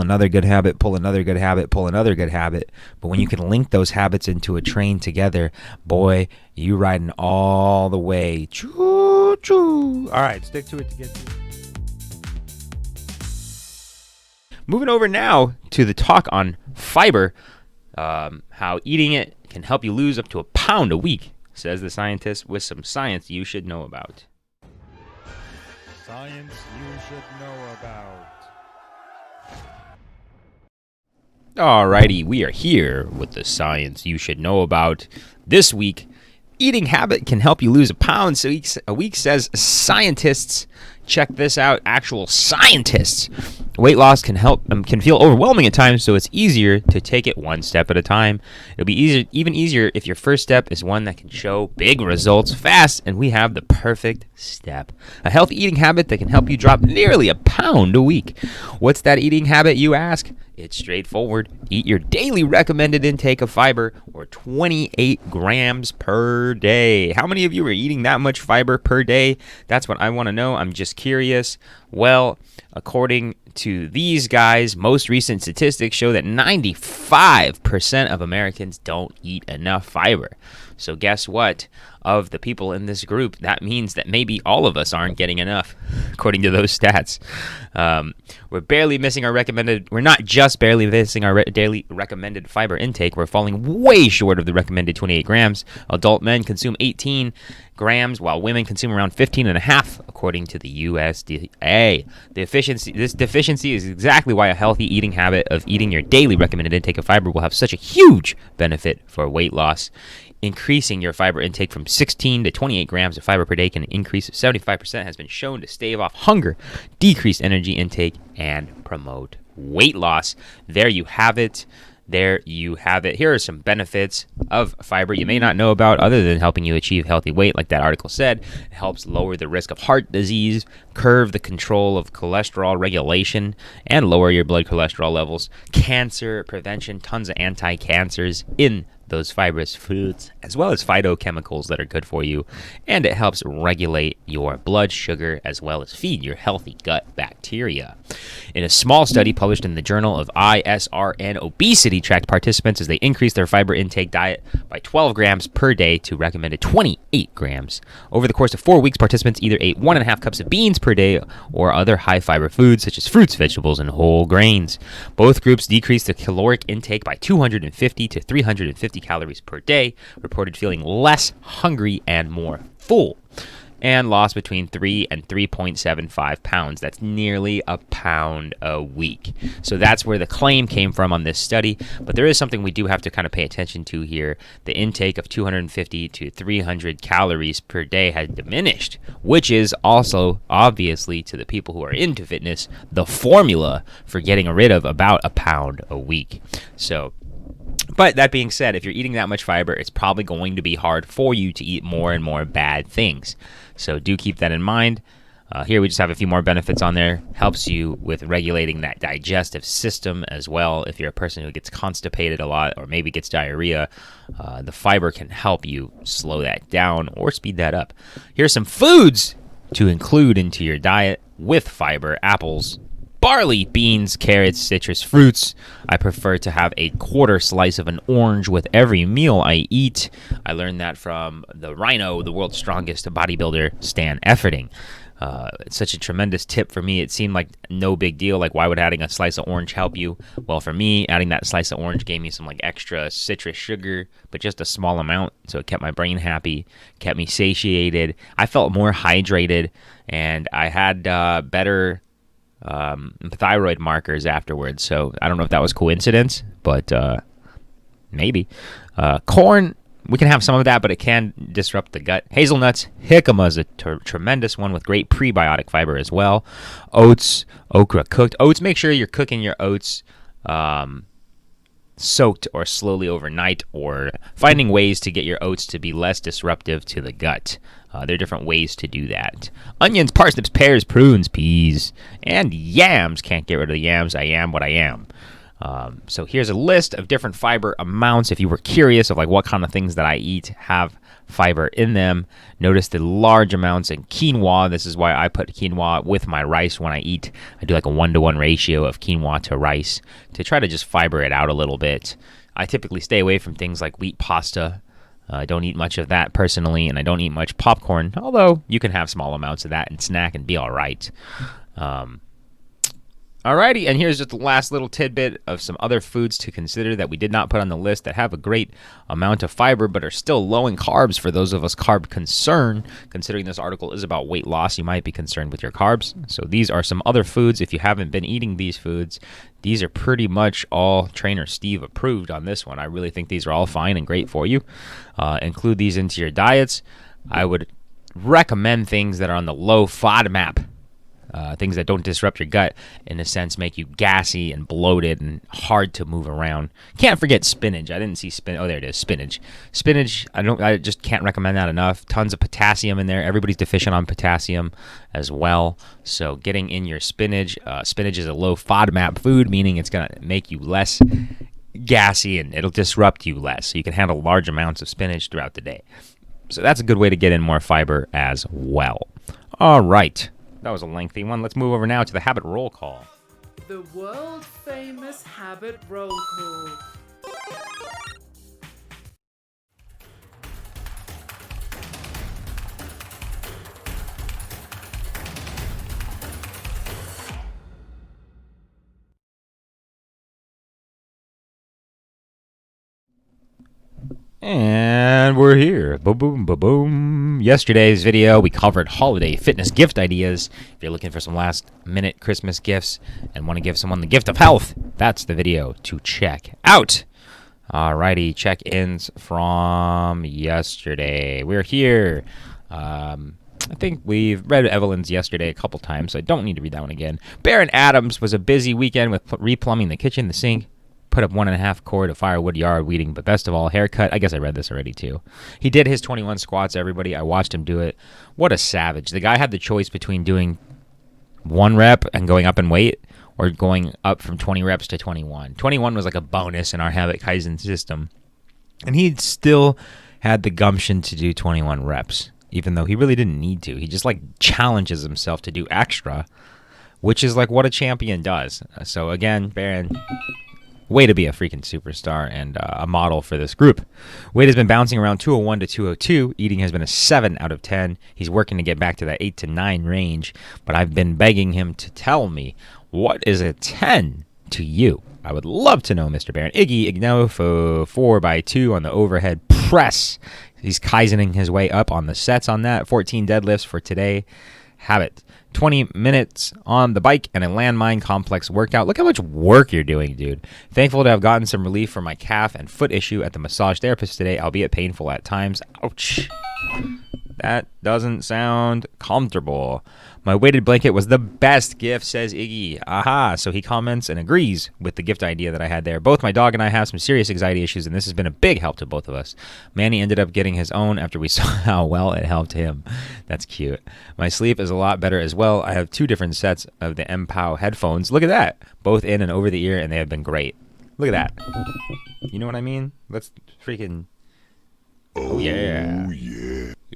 another good habit, pull another good habit, pull another good habit. But when you can link those habits into a train together, boy, you riding all the way. Choo choo. All right, stick to it to get to it. Moving over now to the talk on fiber, how eating it can help you lose up to a pound a week, says the scientist, with some science you should know about. Science you should know about. Alrighty, we are here with the science you should know about. This week, eating habit can help you lose a pound a week, says scientists. Check this out, actual scientists. Weight loss can feel overwhelming at times, so it's easier to take it one step at a time. It'll be even easier if your first step is one that can show big results fast, and we have the perfect step. A healthy eating habit that can help you drop nearly a pound a week. What's that eating habit, you ask? It's straightforward. Eat your daily recommended intake of fiber, or 28 grams per day. How many of you are eating that much fiber per day? That's what I want to know. I'm just curious. Well, according to these guys, most recent statistics show that 95% of Americans don't eat enough fiber. So guess what? Of the people in this group, that means that maybe all of us aren't getting enough, according to those stats. We're not just barely missing our daily recommended fiber intake. We're falling way short of the recommended 28 grams. Adult men consume 18 grams, while women consume around 15 and a half, according to the USDA. This deficiency is exactly why a healthy eating habit of eating your daily recommended intake of fiber will have such a huge benefit for weight loss. Increasing your fiber intake from 16 to 28 grams of fiber per day can increase 75% has been shown to stave off hunger, decrease energy intake, and promote weight loss. There you have it. Here are some benefits of fiber you may not know about, other than helping you achieve healthy weight, like that article said. It helps lower the risk of heart disease, curb the control of cholesterol regulation, and lower your blood cholesterol levels. Cancer prevention, tons of anti-cancers in those fibrous foods, as well as phytochemicals that are good for you, and it helps regulate your blood sugar as well as feed your healthy gut bacteria. In a small study published in the Journal of ISRN Obesity, tracked participants as they increased their fiber intake diet by 12 grams per day to recommended 28 grams. Over the course of 4 weeks, participants either ate 1.5 cups of beans per day or other high fiber foods such as fruits, vegetables, and whole grains. Both groups decreased their caloric intake by 250 to 350 calories per day, reported feeling less hungry and more full, and lost between 3 and 3.75 pounds. That's nearly a pound a week. So that's where the claim came from on this study. But there is something we do have to kind of pay attention to here. The intake of 250 to 300 calories per day has diminished, which is also, obviously, to the people who are into fitness, the formula for getting rid of about a pound a week. But that being said, if you're eating that much fiber, it's probably going to be hard for you to eat more and more bad things. So do keep that in mind. Here we just have a few more benefits on there. Helps you with regulating that digestive system as well. If you're a person who gets constipated a lot or maybe gets diarrhea, the fiber can help you slow that down or speed that up. Here's some foods to include into your diet with fiber: apples, barley, beans, carrots, citrus fruits. I prefer to have a quarter slice of an orange with every meal I eat. I learned that from the Rhino, the world's strongest bodybuilder, Stan Efferding. It's such a tremendous tip for me. It seemed like no big deal. Like, why would adding a slice of orange help you? Well, for me, adding that slice of orange gave me some extra citrus sugar, but just a small amount. So it kept my brain happy, kept me satiated. I felt more hydrated, and I had better thyroid markers afterwards. So I don't know if that was coincidence, but maybe. Corn, we can have some of that, but it can disrupt the gut. Hazelnuts, jicama is a tremendous one with great prebiotic fiber as well. Oats, okra, cooked oats. Make sure you're cooking your oats soaked or slowly overnight, or finding ways to get your oats to be less disruptive to the gut. There are different ways to do that. Onions, parsnips, pears, prunes, peas, and yams. Can't get rid of the yams. I am what I am. So here's a list of different fiber amounts if you were curious of like what kind of things that I eat have fiber in them. Notice the large amounts in quinoa. This is why I put quinoa with my rice when I eat. I do like a 1-to-1 ratio of quinoa to rice to try to just fiber it out a little bit. I typically stay away from things like wheat pasta. I don't eat much of that personally, and I don't eat much popcorn, although you can have small amounts of that and snack and be all right. Alrighty, and here's just the last little tidbit of some other foods to consider that we did not put on the list that have a great amount of fiber but are still low in carbs for those of us carb concerned. Considering this article is about weight loss, you might be concerned with your carbs. So these are some other foods. If you haven't been eating these foods, these are pretty much all Trainer Steve approved on this one. I really think these are all fine and great for you. Include these into your diets. I would recommend things that are on the low FODMAP. Things that don't disrupt your gut, in a sense, make you gassy and bloated and hard to move around. Can't forget spinach. I didn't see spinach. Oh, there it is, spinach. Spinach, I just can't recommend that enough. Tons of potassium in there. Everybody's deficient on potassium as well. So getting in your spinach. Spinach is a low FODMAP food, meaning it's going to make you less gassy and it'll disrupt you less. So you can handle large amounts of spinach throughout the day. So that's a good way to get in more fiber as well. All right. That was a lengthy one. Let's move over now to the habit roll call. The world famous habit roll call. And we're here. Boom, boom, boom, boom. Yesterday's video, we covered holiday fitness gift ideas. If you're looking for some last-minute Christmas gifts and want to give someone the gift of health, that's the video to check out. Alrighty, check-ins from yesterday. We're here. I think we've read Evelyn's yesterday a couple times, so I don't need to read that one again. Baron Adams was a busy weekend with replumbing the kitchen, the sink, put up 1.5 cord of firewood yard weeding, but best of all, haircut. I guess I read this already too. He did his 21 squats, everybody. I watched him do it. What a savage. The guy had the choice between doing 1 rep and going up in weight or going up from 20 reps to 21. 21 was like a bonus in our Habit Kaizen system. And he still had the gumption to do 21 reps, even though he really didn't need to. He just like challenges himself to do extra, which is like what a champion does. So again, Baron, way to be a freaking superstar and a model for this group. Weight has been bouncing around 201 to 202. Eating has been a 7 out of 10. He's working to get back to that 8 to 9 range, but I've been begging him to tell me, what is a 10 to you? I would love to know, Mr. Barron. Iggy Ignofo 4x2 on the overhead press. He's Kaizening his way up on the sets on that. 14 deadlifts for today. Habit. 20 minutes on the bike and a landmine complex workout. Look how much work you're doing, dude. Thankful to have gotten some relief from my calf and foot issue at the massage therapist today, albeit painful at times. Ouch. That doesn't sound comfortable. My weighted blanket was the best gift, says Iggy. Aha. So he comments and agrees with the gift idea that I had there. Both my dog and I have some serious anxiety issues, and this has been a big help to both of us. Manny ended up getting his own after we saw how well it helped him. That's cute. My sleep is a lot better as well. I have 2 different sets of the MPOW headphones. Look at that. Both in and over the ear, and they have been great. Look at that. You know what I mean? Let's freaking... Oh, yeah.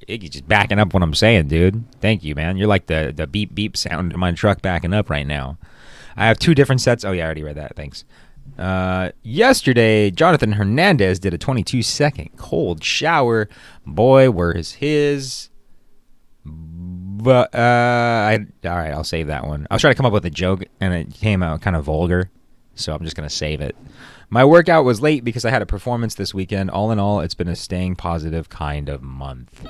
Iggy's just backing up what I'm saying, dude. Thank you, man. You're like the beep beep sound in my truck backing up right now. I have 2 different sets. Oh, yeah, I already read that. Thanks. Yesterday, Jonathan Hernandez did a 22-second cold shower. Boy, where's his... But, all right, I'll save that one. I was trying to come up with a joke, and it came out kind of vulgar, so I'm just going to save it. My workout was late because I had a performance this weekend. All in all, it's been a staying positive kind of month.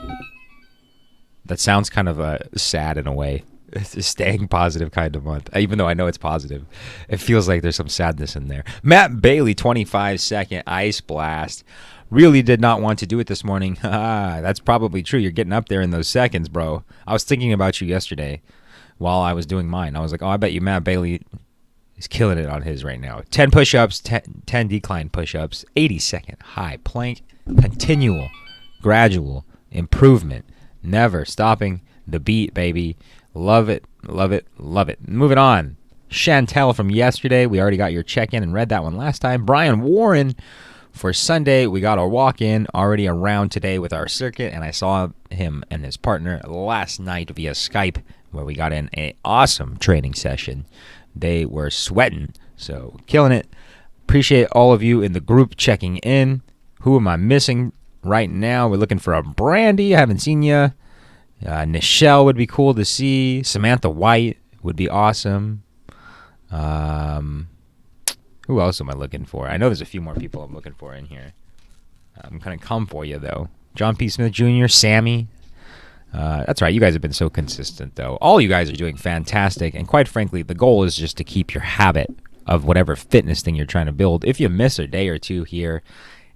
That sounds kind of sad in a way. It's a staying positive kind of month, even though I know it's positive. It feels like there's some sadness in there. Matt Bailey, 25-second ice blast. Really did not want to do it this morning. That's probably true. You're getting up there in those seconds, bro. I was thinking about you yesterday while I was doing mine. I was like, oh, I bet you Matt Bailey... He's killing it on his right now. 10 push-ups, 10 decline push-ups, 80-second high plank, continual, gradual improvement, never stopping the beat, baby. Love it, love it, love it. Moving on. Chantel from yesterday, we already got your check-in and read that one last time. Brian Warren for Sunday, we got our walk-in already around today with our circuit, and I saw him and his partner last night via Skype, where we got in an awesome training session. They were sweating, so killing it. Appreciate all of you in the group checking in. Who am I missing right now? We're looking for a Brandy. I haven't seen you. Nichelle would be cool to see. Samantha White would be awesome. Who else am I looking for? I know there's a few more people I'm looking for in here. I'm going to come for you, though. John P. Smith Jr., Sammy. That's right. You guys have been so consistent, though. All you guys are doing fantastic. And quite frankly, the goal is just to keep your habit of whatever fitness thing you're trying to build. If you miss a day or two here,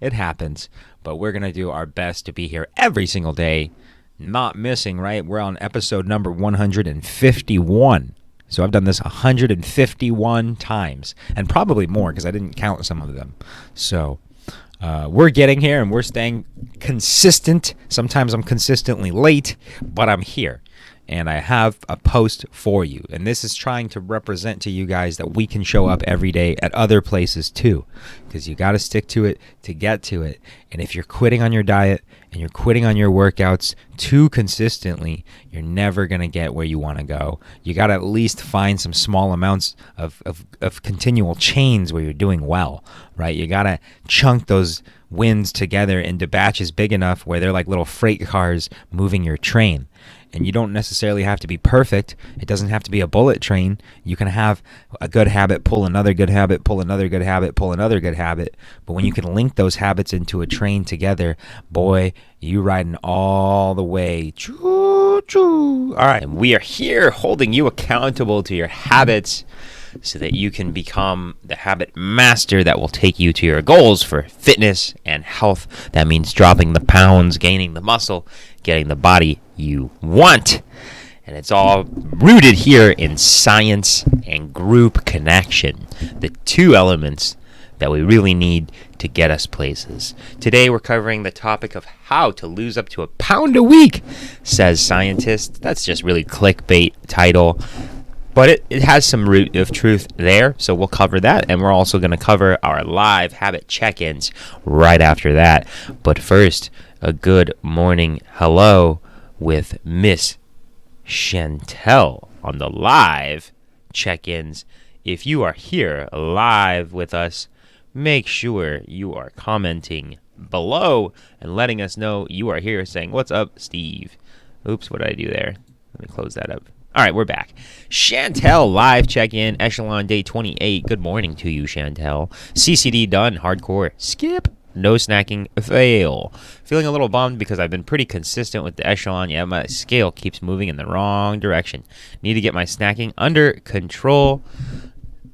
it happens. But we're going to do our best to be here every single day, not missing, right? We're on episode number 151. So I've done this 151 times, and probably more because I didn't count some of them. So we're getting here, and we're staying consistent. Sometimes I'm consistently late, but I'm here. And I have a post for you. And this is trying to represent to you guys that we can show up every day at other places too. Because you got to stick to it to get to it. And if you're quitting on your diet and you're quitting on your workouts too consistently, you're never going to get where you want to go. You got to at least find some small amounts of continual chains where you're doing well, right? You got to chunk those wins together into batches big enough where they're like little freight cars moving your train. And you don't necessarily have to be perfect. It doesn't have to be a bullet train. You can have a good habit, pull another good habit, pull another good habit, pull another good habit. But when you can link those habits into a train together, boy, you riding all the way. Choo, choo. All right, and we are here holding you accountable to your habits so that you can become the habit master that will take you to your goals for fitness and health. That means dropping the pounds, gaining the muscle, getting the body you want. And it's all rooted here in science and group connection, the two elements that we really need to get us places. Today we're covering the topic of how to lose up to a pound a week, says scientists. That's just really clickbait title. But it has some root of truth there, so we'll cover that. And we're also going to cover our live habit check-ins right after that. But first, a good morning hello with Miss Chantel on the live check-ins. If you are here live with us, make sure you are commenting below and letting us know you are here, saying, "What's up, Steve?" Oops, what did I do there? Let me close that up. All right, we're back. Chantel, live check-in, Echelon Day 28. Good morning to you, Chantel. CCD done, hardcore, skip, no snacking, fail. Feeling a little bummed because I've been pretty consistent with the Echelon, yet my scale keeps moving in the wrong direction. Need to get my snacking under control.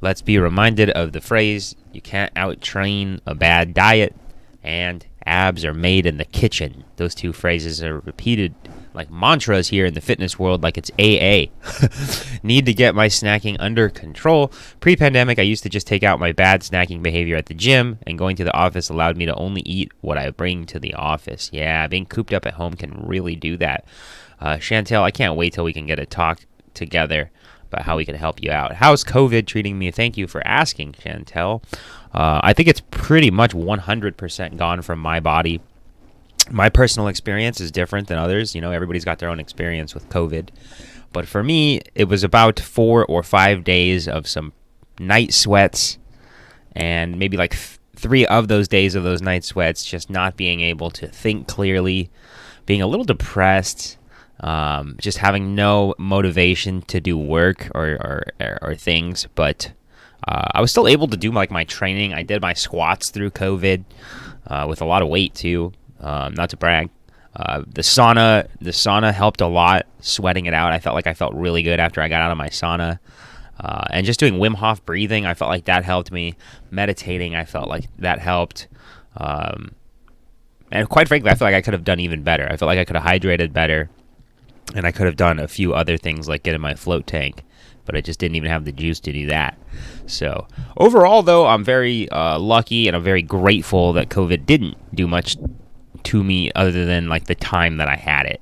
Let's be reminded of the phrase, you can't out-train a bad diet, and abs are made in the kitchen. Those two phrases are repeated like mantras here in the fitness world, like it's AA. Need to get my snacking under control. Pre-pandemic, I used to just take out my bad snacking behavior at the gym, and going to the office allowed me to only eat what I bring to the office. Yeah, being cooped up at home can really do that. Chantel, I can't wait till we can get a talk together about how we can help you out. How's COVID treating me? Thank you for asking, Chantel. I think it's pretty much 100% gone from my body. My personal experience is different than others. You know, everybody's got their own experience with COVID. But for me, it was about 4 or 5 days of some night sweats, and maybe like 3 of those days of those night sweats just not being able to think clearly, being a little depressed, just having no motivation to do work or things. But I was still able to do like my training. I did my squats through COVID with a lot of weight too. Not to brag. The sauna helped a lot, sweating it out. I felt really good after I got out of my sauna. And just doing Wim Hof breathing, I felt like that helped me. Meditating, I felt like that helped. And quite frankly, I feel like I could have done even better. I felt like I could have hydrated better, and I could have done a few other things like getting my float tank, but I just didn't even have the juice to do that. So overall, though, I'm very lucky, and I'm very grateful that COVID didn't do much to me other than like the time that I had it.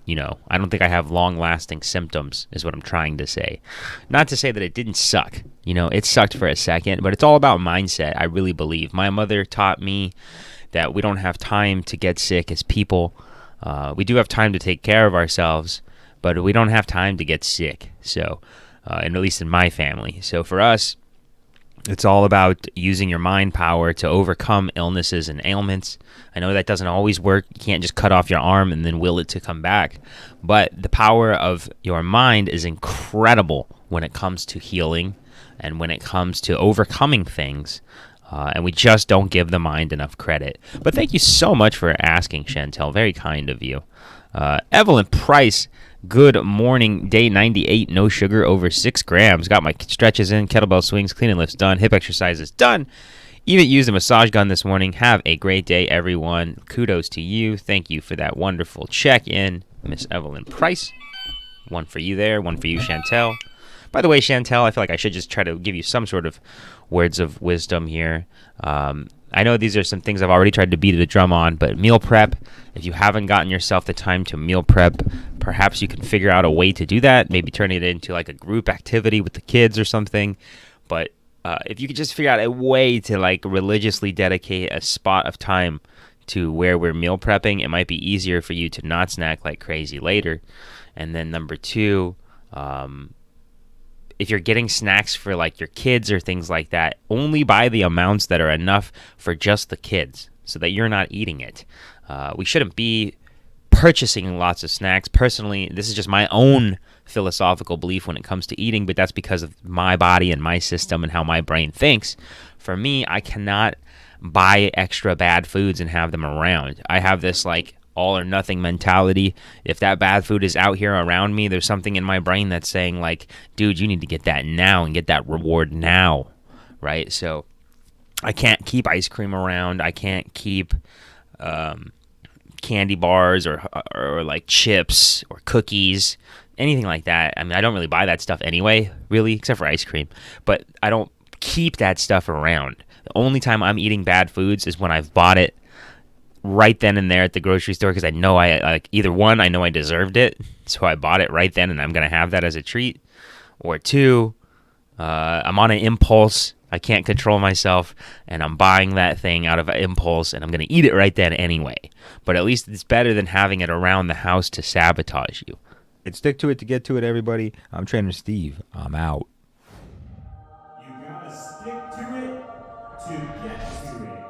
I don't think I have long-lasting symptoms is what I'm trying to say. Not to say that it didn't suck. It sucked for a second, but it's all about mindset. I really believe my mother taught me that we don't have time to get sick as people. We do have time to take care of ourselves, but we don't have time to get sick. So, and at least in my family. So for us, it's all about using your mind power to overcome illnesses and ailments. I know that doesn't always work. You can't just cut off your arm and then will it to come back. But the power of your mind is incredible when it comes to healing and when it comes to overcoming things. And we just don't give the mind enough credit. But thank you so much for asking, Chantel. Very kind of you. Evelyn Price, good morning. Day 98, no sugar, over 6 grams. Got my stretches in, kettlebell swings, clean and lifts done, hip exercises done. Even used a massage gun this morning. Have a great day, everyone. Kudos to you. Thank you for that wonderful check-in, Miss Evelyn Price. One for you there, one for you, Chantel. By the way, Chantel, I feel like I should just try to give you some sort of words of wisdom here. I know these are some things I've already tried to beat the drum on, but meal prep, if you haven't gotten yourself the time to meal prep, perhaps you can figure out a way to do that, maybe turn it into like a group activity with the kids or something. But if you could just figure out a way to like religiously dedicate a spot of time to where we're meal prepping, it might be easier for you to not snack like crazy later. And then number two, if you're getting snacks for like your kids or things like that, only buy the amounts that are enough for just the kids so that you're not eating it. We shouldn't be purchasing lots of snacks. Personally, this is just my own philosophical belief when it comes to eating, but that's because of my body and my system and how my brain thinks. For me, I cannot buy extra bad foods and have them around. I have this like all or nothing mentality. If that bad food is out here around me, there's something in my brain that's saying like, dude, you need to get that now and get that reward now, right? So I can't keep ice cream around. I can't keep candy bars or like chips or cookies, anything like that. I mean, I don't really buy that stuff anyway, really, except for ice cream. But I don't keep that stuff around. The only time I'm eating bad foods is when I've bought it right then and there at the grocery store because I know I like either one, I know I deserved it, so I bought it right then and I'm gonna have that as a treat, or two, I'm on an impulse, I can't control myself, and I'm buying that thing out of an impulse and I'm gonna eat it right then anyway. But at least it's better than having it around the house to sabotage you. It's stick to it to get to it, everybody. I'm Trainer Steve. I'm out. You gotta stick to it to get to it.